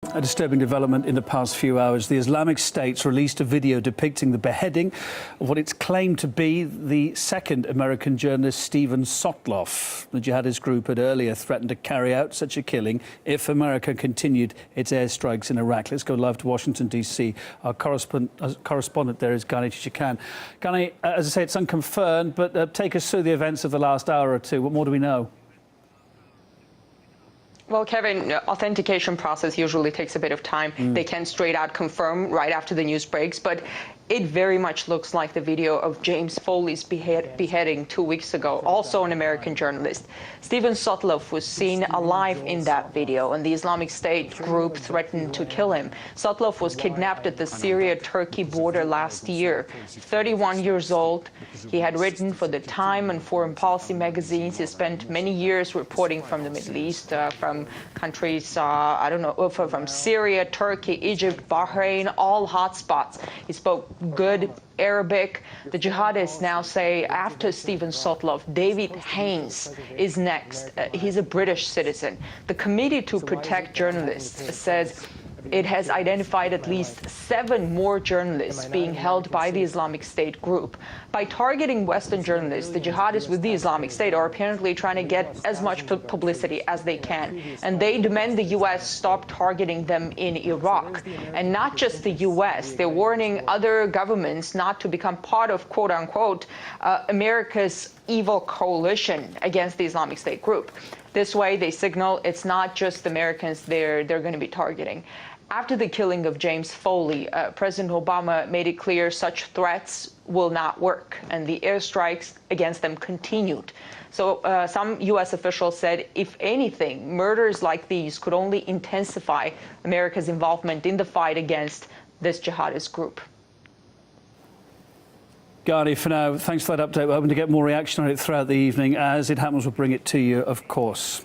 A disturbing development in the past few hours. The Islamic State's released a video depicting the beheading of what it's claimed to be the second American journalist, Steven Sotloff. The jihadist group had earlier threatened to carry out such a killing if America continued its airstrikes in Iraq. Let's go live to Washington, D.C. Our correspondent there is Ghani Chikan. Ghani, as I say, it's unconfirmed, but take us through the events of the last hour or two. What more do we know? Well, Kevin, authentication process usually takes a bit of time. They can't straight out confirm right after the news breaks, but it very much looks like the video of James Foley's beheading 2 weeks ago, also an American journalist. Steven Sotloff was seen alive in that video, and the Islamic State group threatened to kill him. Sotloff was kidnapped at the Syria-Turkey border last year. 31 years old, he had written for the Time and Foreign Policy magazines. He spent many years reporting from the Middle East, from countries, from Syria, Turkey, Egypt, Bahrain, all hotspots. He spoke good Arabic. The jihadists now say after Steven Sotloff, David Haines is next. He's a British citizen. The Committee to Protect Journalists says it has identified at least 7 more journalists being held by the Islamic State group. By targeting Western journalists, the jihadists with the Islamic State are apparently trying to get as much publicity as they can. And they demand the U.S. stop targeting them in Iraq. And not just the U.S., they're warning other governments not to become part of, quote unquote, America's evil coalition against the Islamic State group. This way, they signal it's not just Americans they're going to be targeting. After the killing of James Foley, President Obama made it clear such threats will not work, and the airstrikes against them continued. So some U.S. officials said, if anything, murders like these could only intensify America's involvement in the fight against this jihadist group. Ghani, for now, thanks for that update. We're hoping to get more reaction on it throughout the evening. As it happens, we'll bring it to you, of course.